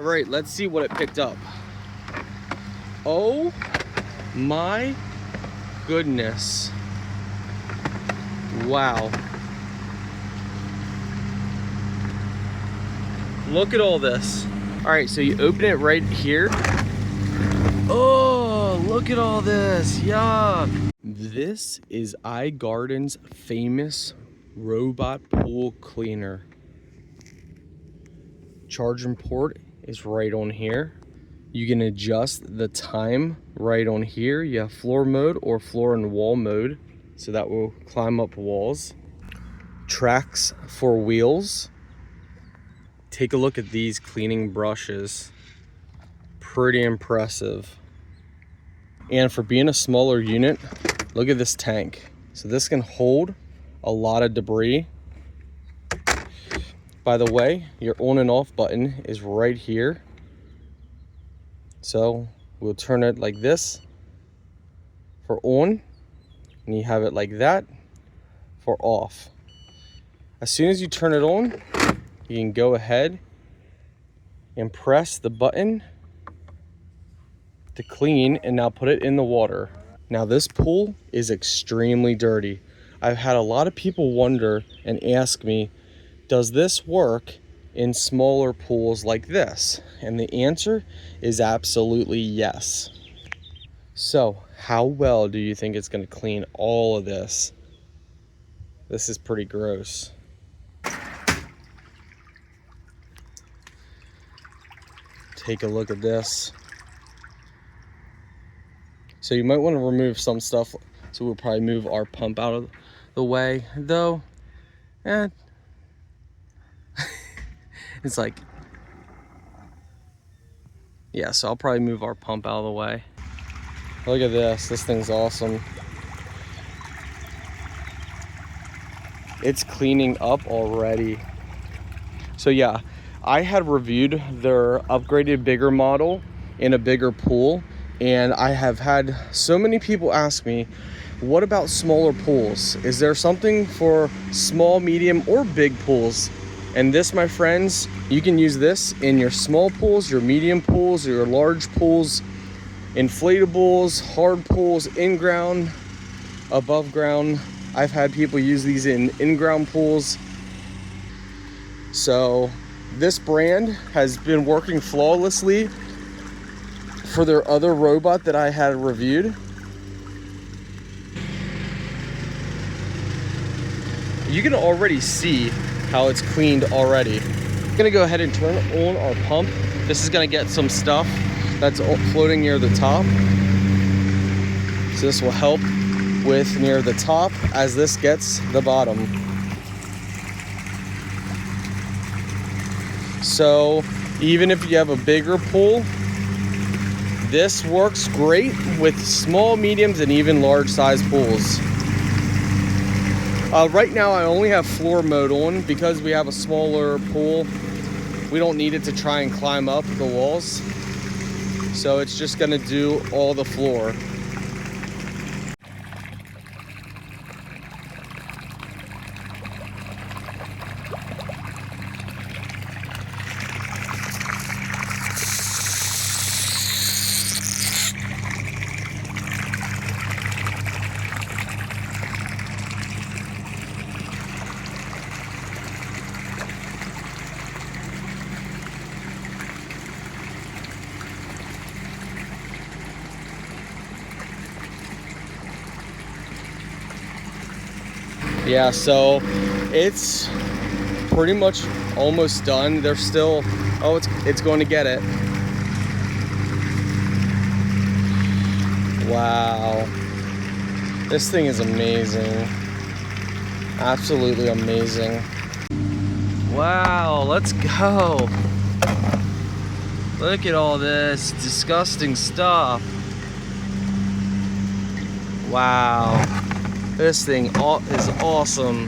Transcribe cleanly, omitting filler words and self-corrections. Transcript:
All right, let's see what it picked up. Oh my goodness. Wow. Look at all this. All right, so you open it right here. Oh, look at all this, yuck. This is iGarden's famous robot pool cleaner. Charging port is right on here. You can adjust the time right on here. You have floor mode or floor and wall mode, so that will climb up walls. Tracks for wheels. Take a look at these cleaning brushes. Pretty impressive. And for being a smaller unit, look at this tank. So this can hold a lot of debris. By the way, your on and off button is right here. So we'll turn it like this for on, and you have it like that for off. As soon as you turn it on, you can go ahead and press the button to clean and now put it in the water. Now this pool is extremely dirty. I've had a lot of people wonder and ask me, does this work in smaller pools like this? And the answer is absolutely yes. So how well do you think it's going to clean all of this? This is pretty gross. Take a look at this. So you might want to remove some stuff. So we'll probably move our pump out of the way, though. It's like, yeah, so I'll probably move our pump out of the way. Look at this. This thing's awesome. It's cleaning up already. So yeah, I had reviewed their upgraded bigger model in a bigger pool, and I have had so many people ask me, what about smaller pools? Is there something for small, medium, or big pools? And this, my friends, you can use this in your small pools, your medium pools, your large pools, inflatables, hard pools, in-ground, above ground. I've had people use these in in-ground pools. So this brand has been working flawlessly for their other robot that I had reviewed. You can already see how it's cleaned already. I'm gonna go ahead and turn on our pump. This is gonna get some stuff that's floating near the top. So this will help with near the top as this gets the bottom. So even if you have a bigger pool, this works great with small, mediums, and even large size pools. Right now I only have floor mode on because we have a smaller pool. We don't need it to try and climb up the walls. So it's just gonna do all the floor. Yeah, so it's pretty much almost done. They're still, oh, it's going to get it. Wow. This thing is amazing. Absolutely amazing. Wow, let's go. Look at all this disgusting stuff. Wow. This thing is awesome.